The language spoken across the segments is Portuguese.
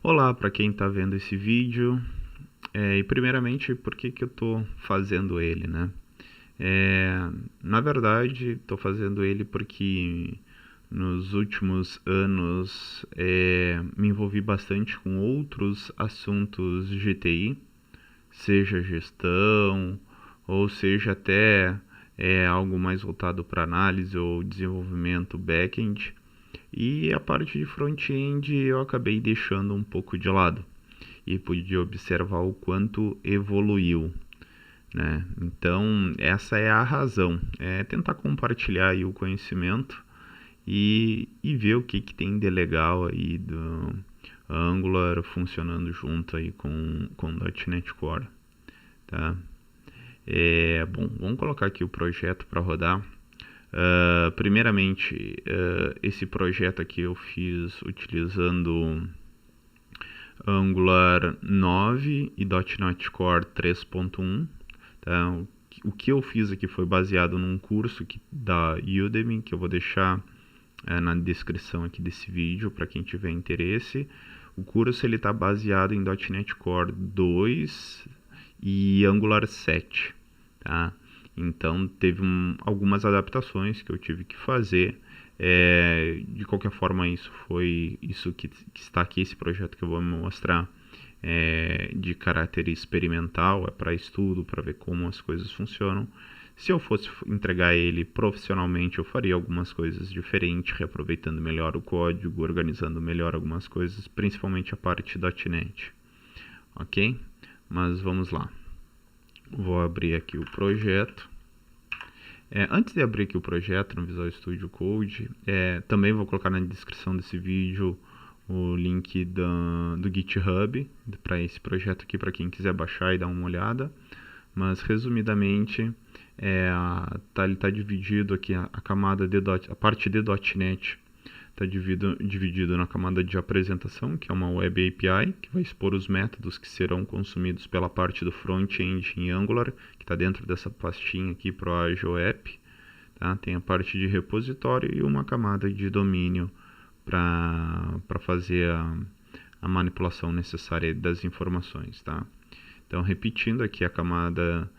Olá para quem está vendo esse vídeo, e primeiramente por que eu estou fazendo ele, né? Na verdade, estou fazendo ele porque nos últimos anos me envolvi bastante com outros assuntos de TI, seja gestão ou seja até algo mais voltado para análise ou desenvolvimento back-end. E a parte de front-end eu acabei deixando um pouco de lado e pude observar o quanto evoluiu, né? Então essa é a razão, é tentar compartilhar aí o conhecimento e ver o que tem de legal aí do Angular funcionando junto aí com .NET Core, tá? Bom, vamos colocar aqui o projeto para rodar. Primeiramente, esse projeto aqui eu fiz utilizando Angular 9 e .NET Core 3.1. Tá? O que eu fiz aqui foi baseado num curso da Udemy, que eu vou deixar na descrição aqui desse vídeo para quem tiver interesse. O curso está baseado em .NET Core 2 e Angular 7. Tá? Então teve algumas adaptações que eu tive que fazer. De qualquer forma, isso que está aqui, esse projeto que eu vou mostrar de caráter experimental, é para estudo, para ver como as coisas funcionam. Se eu fosse entregar ele profissionalmente, eu faria algumas coisas diferentes, reaproveitando melhor o código, organizando melhor algumas coisas, principalmente a parte .NET. Ok? Mas vamos lá. Vou abrir aqui o projeto. Antes de abrir aqui o projeto no Visual Studio Code, também vou colocar na descrição desse vídeo o link do GitHub para esse projeto aqui, para quem quiser baixar e dar uma olhada. Mas resumidamente, ele está dividido aqui a parte de .NET está dividido na camada de apresentação, que é uma Web API, que vai expor os métodos que serão consumidos pela parte do front-end em Angular, que está dentro dessa pastinha aqui para o Agile App. Tá? Tem a parte de repositório e uma camada de domínio para fazer a manipulação necessária das informações. Tá? Então, repetindo aqui, a camada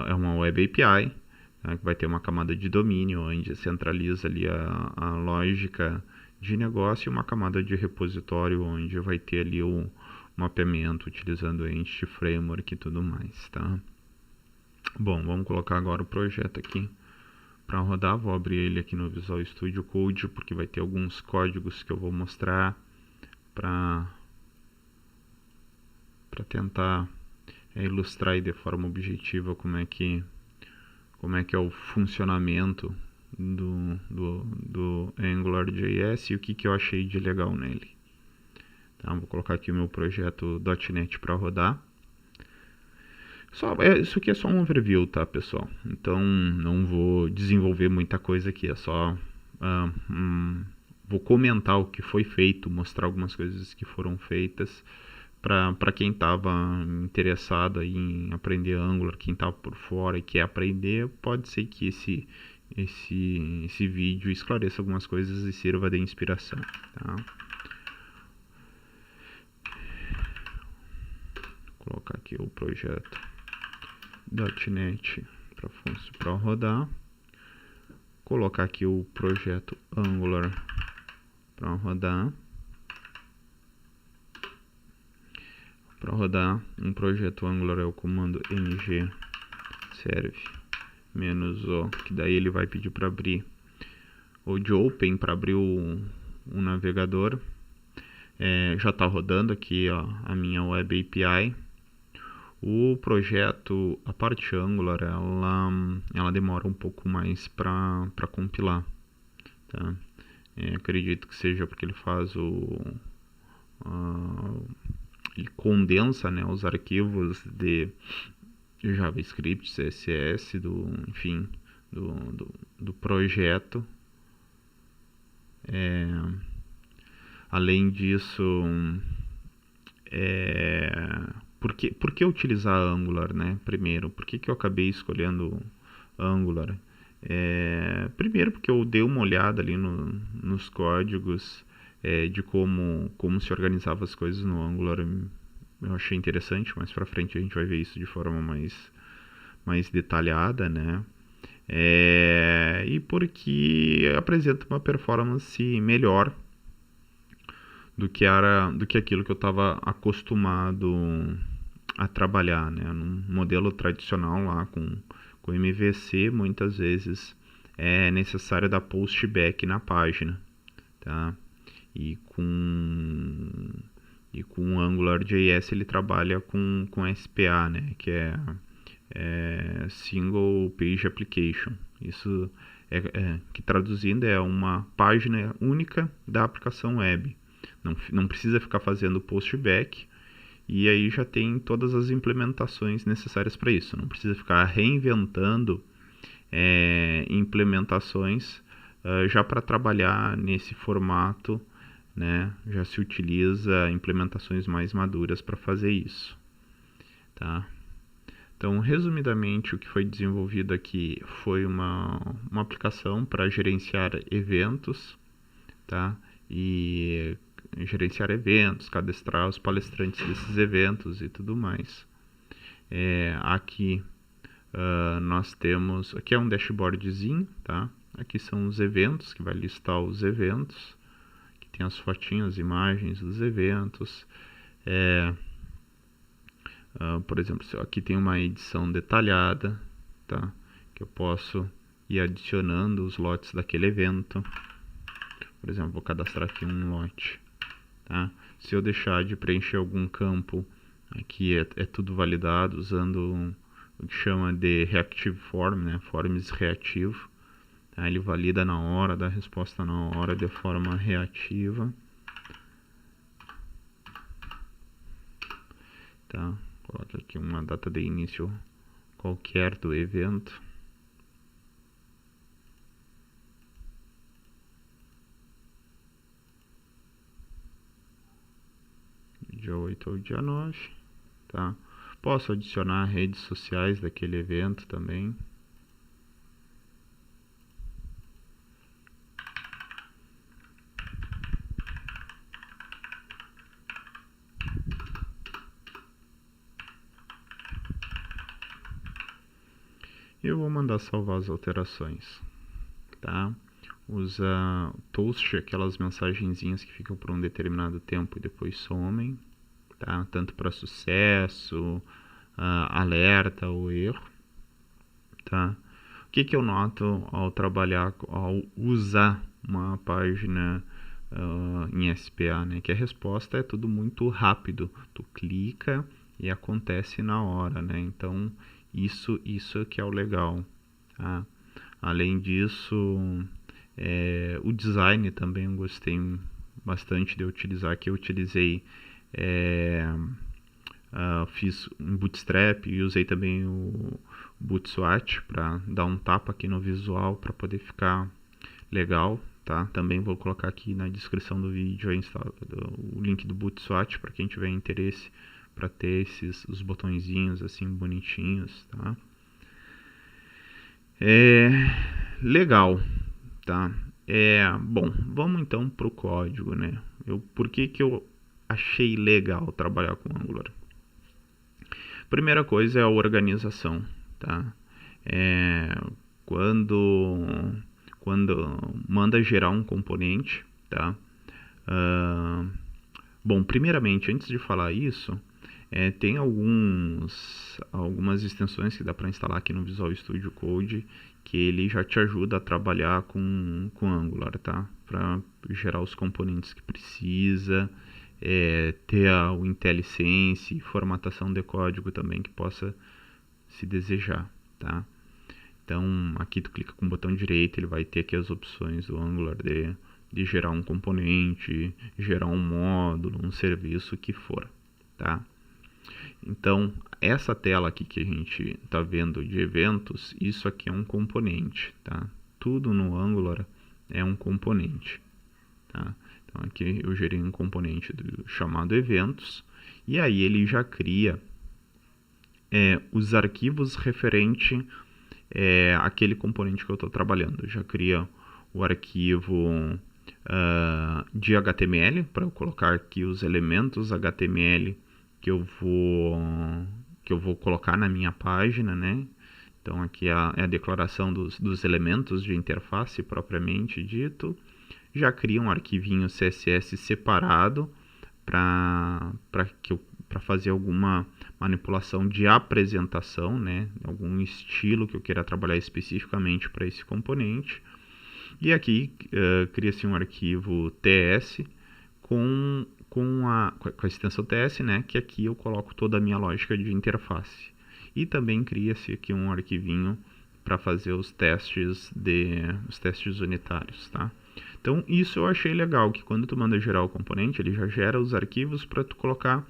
é uma Web API, que vai ter uma camada de domínio, onde centraliza ali a lógica de negócio, e uma camada de repositório, onde vai ter ali o mapeamento utilizando o Entity Framework e tudo mais, tá? Bom, vamos colocar agora o projeto aqui para rodar. Vou abrir ele aqui no Visual Studio Code, porque vai ter alguns códigos que eu vou mostrar para tentar ilustrar de forma objetiva como é que é o funcionamento do AngularJS e o que eu achei de legal nele. Tá, vou colocar aqui o meu projeto .NET para rodar. Isso aqui é só um overview, tá, pessoal? Então não vou desenvolver muita coisa aqui, é só vou comentar o que foi feito, mostrar algumas coisas que foram feitas para quem estava interessado em aprender Angular, quem estava por fora e quer aprender. Pode ser que esse vídeo esclareça algumas coisas e sirva de inspiração. Tá? Vou colocar aqui o projeto .NET para rodar. Colocar aqui o projeto Angular para rodar. Para rodar um projeto Angular é o comando ng serve -o, que daí ele vai pedir para abrir o de open, para abrir o navegador. Já está rodando aqui, ó, a minha Web API. O projeto, a parte Angular, ela demora um pouco mais para compilar, tá? Acredito que seja porque ele faz ele condensa, né, os arquivos de JavaScript, CSS, do projeto. Além disso, por que utilizar Angular, né? Primeiro, por que eu acabei escolhendo Angular? Primeiro porque eu dei uma olhada ali nos códigos. de como se organizava as coisas no Angular, eu achei interessante. Mais pra frente a gente vai ver isso de forma mais detalhada, né? E porque apresenta uma performance melhor do que aquilo que eu estava acostumado a trabalhar, né? Num modelo tradicional lá com MVC, muitas vezes é necessário dar postback na página, tá? E com o AngularJS ele trabalha com SPA, né? Que é Single Page Application. Isso que traduzindo é uma página única da aplicação web. Não precisa ficar fazendo postback, e aí já tem todas as implementações necessárias para isso. Não precisa ficar reinventando implementações já para trabalhar nesse formato, né? Já se utiliza implementações mais maduras para fazer isso, tá? Então, resumidamente, o que foi desenvolvido aqui foi uma aplicação para gerenciar eventos, tá? E gerenciar eventos, cadastrar os palestrantes desses eventos e tudo mais. Aqui nós temos, aqui é um dashboardzinho, tá? Aqui são os eventos, que vai listar os eventos, que tem as fotinhas, imagens dos eventos. Por exemplo, aqui tem uma edição detalhada, tá? Que eu posso ir adicionando os lotes daquele evento. Por exemplo, vou cadastrar aqui um lote, tá? Se eu deixar de preencher algum campo, aqui é tudo validado usando o que chama de Reactive Form, né? Forms reativo. Tá? Ele valida na hora, dá a resposta na hora de forma reativa. Tá? Coloca aqui uma data de início qualquer do evento. Dia 8 ou dia 9. Tá? Posso adicionar redes sociais daquele evento também. Eu vou mandar salvar as alterações, tá? Usa toast, aquelas mensagenzinhas que ficam por um determinado tempo e depois somem, tá? Tanto para sucesso, alerta ou erro, tá? O que eu noto ao usar uma página em SPA, né? Que a resposta é tudo muito rápido. Tu clica e acontece na hora, né? Então isso que é o legal, tá? Além disso, o design também eu gostei bastante de utilizar. Aqui eu utilizei fiz um bootstrap e usei também o bootswatch para dar um tapa aqui no visual para poder ficar legal, tá? Também vou colocar aqui na descrição do vídeo o link do bootswatch para quem tiver interesse para ter os botõezinhos assim bonitinhos, tá? Legal, tá? Bom, vamos então pro código, né? Por que eu achei legal trabalhar com Angular? Primeira coisa é a organização, tá? Quando manda gerar um componente, tá? Bom, primeiramente, antes de falar isso, tem algumas extensões que dá para instalar aqui no Visual Studio Code que ele já te ajuda a trabalhar com Angular, tá? Para gerar os componentes que precisa, ter o IntelliSense, formatação de código também que possa se desejar, tá? Então aqui tu clica com o botão direito, ele vai ter aqui as opções do Angular de gerar um componente, gerar um módulo, um serviço, o que for, tá? Então, essa tela aqui que a gente está vendo de eventos, isso aqui é um componente, tá? Tudo no Angular é um componente, tá? Então, aqui eu gerei um componente chamado eventos, e aí ele já cria os arquivos referente àquele componente que eu estou trabalhando. Já cria o arquivo de HTML, para eu colocar aqui os elementos HTML que eu vou colocar na minha página, né? Então aqui é a declaração dos elementos de interface propriamente dito. Já cria um arquivinho CSS separado para fazer alguma manipulação de apresentação, né? Algum estilo que eu queira trabalhar especificamente para esse componente. E aqui cria-se um arquivo TS com a extensão TS, né? Que aqui eu coloco toda a minha lógica de interface. E também cria-se aqui um arquivinho para fazer os testes unitários, tá? Então isso eu achei legal, que quando tu manda gerar o componente, ele já gera os arquivos para tu colocar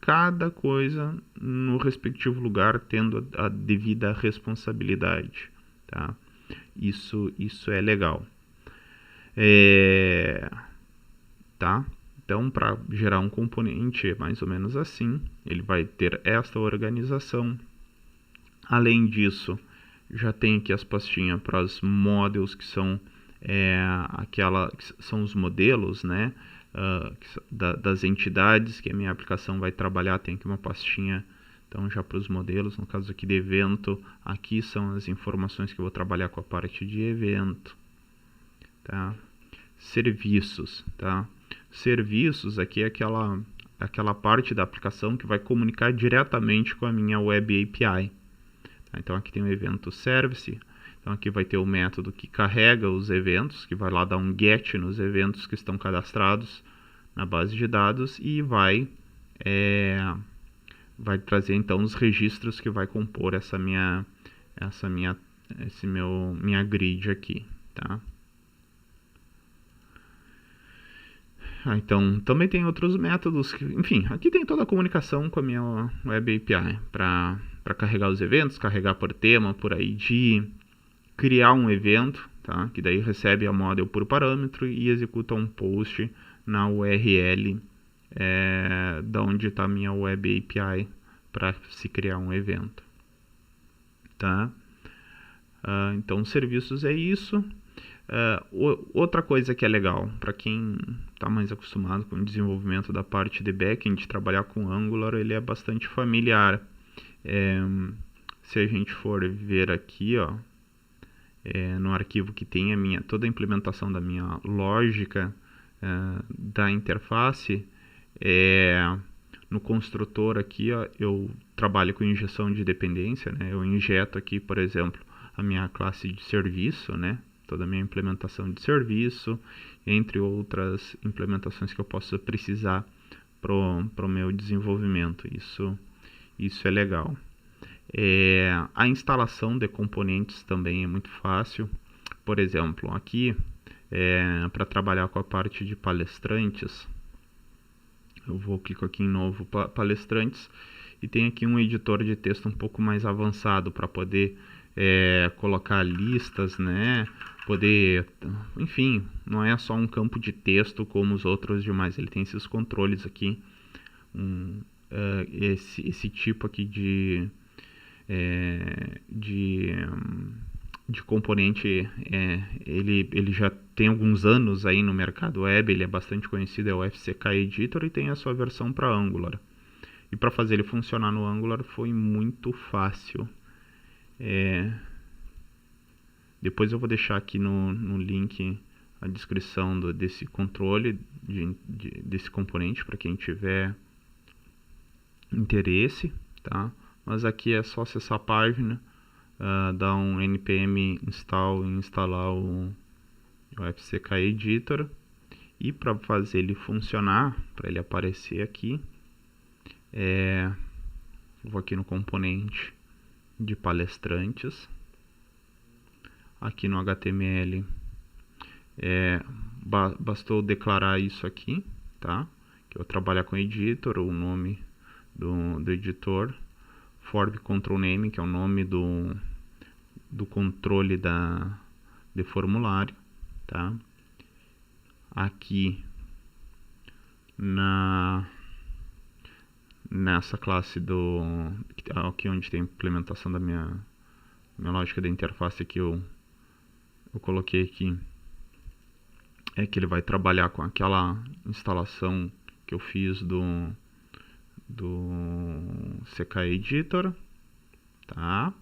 cada coisa no respectivo lugar, tendo a devida responsabilidade, tá? Isso é legal. Tá? Então, para gerar um componente é mais ou menos assim. Ele vai ter esta organização. Além disso, já tem aqui as pastinhas para os models, que são que são os modelos, né? Das entidades que a minha aplicação vai trabalhar. Tem aqui uma pastinha, então, já para os modelos. No caso aqui de evento, aqui são as informações que eu vou trabalhar com a parte de evento, tá? Serviços, tá? Serviços aqui é aquela parte da aplicação que vai comunicar diretamente com a minha Web API. Tá? Então aqui tem o evento service. Então aqui vai ter o método que carrega os eventos, que vai lá dar um get nos eventos que estão cadastrados na base de dados e vai trazer então os registros que vai compor minha grid aqui, tá? Então, também tem outros métodos, enfim, aqui tem toda a comunicação com a minha Web API, para carregar os eventos, carregar por tema, por ID, criar um evento, tá? Que daí recebe a model por parâmetro e executa um post na URL da onde está a minha Web API para se criar um evento, tá? Então, serviços é isso. Outra coisa que é legal para quem está mais acostumado com o desenvolvimento da parte de backend, trabalhar com Angular, ele é bastante familiar. Se a gente for ver aqui, ó, no arquivo que tem toda a implementação da minha lógica da interface, no construtor aqui, ó, eu trabalho com injeção de dependência, né? Eu injeto aqui, por exemplo, a minha classe de serviço, né? Toda a minha implementação de serviço, entre outras implementações que eu possa precisar para o meu desenvolvimento. Isso é legal. A instalação de componentes também é muito fácil. Por exemplo, aqui, para trabalhar com a parte de palestrantes, eu vou clicar aqui em novo palestrantes e tem aqui um editor de texto um pouco mais avançado para poder colocar listas, né? Poder, enfim, não é só um campo de texto como os outros demais, ele tem esses controles aqui, esse tipo aqui de componente, ele já tem alguns anos aí no mercado web, ele é bastante conhecido, é o FCK Editor e tem a sua versão para Angular. E para fazer ele funcionar no Angular foi muito fácil. Depois eu vou deixar aqui no link a descrição desse controle, desse componente, para quem tiver interesse, tá? Mas aqui é só acessar a página, dar um npm install e instalar o FCK Editor. E para fazer ele funcionar, para ele aparecer aqui, vou aqui no componente de palestrantes. Aqui no HTML, bastou declarar isso aqui, tá? Que eu vou trabalhar com editor, o nome do editor, form control name, que é o nome do controle de formulário, tá? Aqui nessa classe aqui onde tem a implementação da minha lógica da interface, aqui eu coloquei aqui é que ele vai trabalhar com aquela instalação que eu fiz do CK Editor, tá?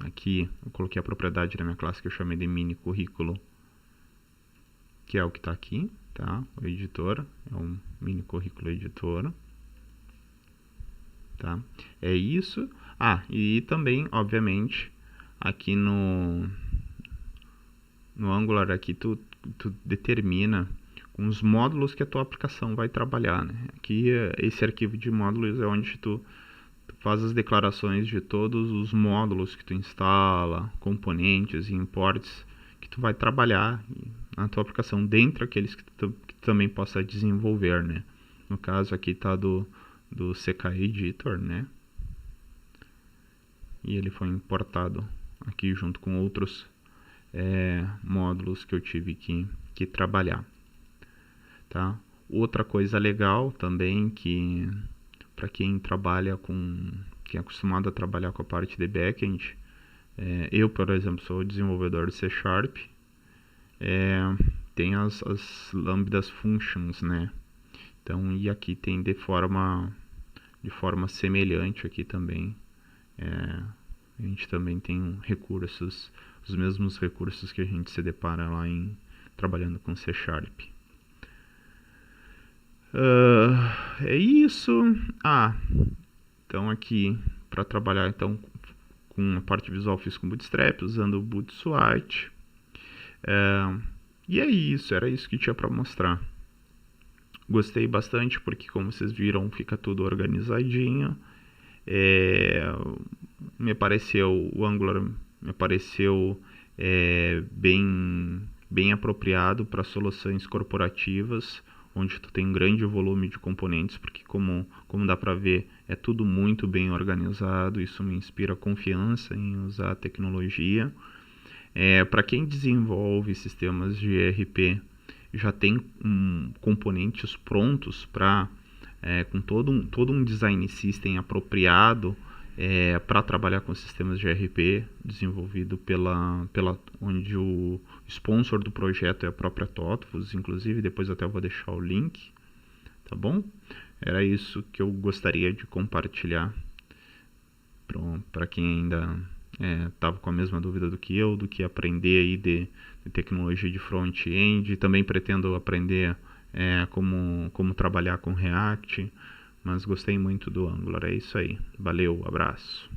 Aqui eu coloquei a propriedade da minha classe que eu chamei de mini currículo, que é o que está aqui, tá? O editor é um mini currículo editor, tá? É isso. E também, obviamente, aqui no Angular aqui tu determina com os módulos que a tua aplicação vai trabalhar, né? Aqui esse arquivo de módulos é onde tu faz as declarações de todos os módulos que tu instala, componentes e imports que tu vai trabalhar na tua aplicação, dentre aqueles que tu também possa desenvolver, né? No caso aqui tá do CK Editor, né? E ele foi importado aqui junto com outros módulos que eu tive que trabalhar, tá? Outra coisa legal também que para quem é acostumado a trabalhar com a parte de backend, eu, por exemplo, sou desenvolvedor de C#, tem as lambdas functions, né? Então, e aqui tem de forma semelhante aqui também. A gente também tem recursos, os mesmos recursos que a gente se depara lá trabalhando com C#. É isso. Então aqui para trabalhar então com a parte visual fiz com Bootstrap usando o Bootswitch. E é isso, era isso que tinha para mostrar. Gostei bastante porque, como vocês viram, fica tudo organizadinho. O Angular me pareceu bem apropriado para soluções corporativas, onde tu tem um grande volume de componentes, porque como dá para ver, é tudo muito bem organizado. Isso me inspira confiança em usar a tecnologia. Para quem desenvolve sistemas de ERP, já tem componentes prontos para com todo um design system apropriado para trabalhar com sistemas de ERP, desenvolvido onde o sponsor do projeto é a própria TOTVS, inclusive depois até eu vou deixar o link, tá bom? Era isso que eu gostaria de compartilhar para quem ainda estava com a mesma dúvida do que aprender aí de tecnologia de front-end. Também pretendo aprender como trabalhar com React, mas gostei muito do Angular. É isso aí. Valeu, abraço.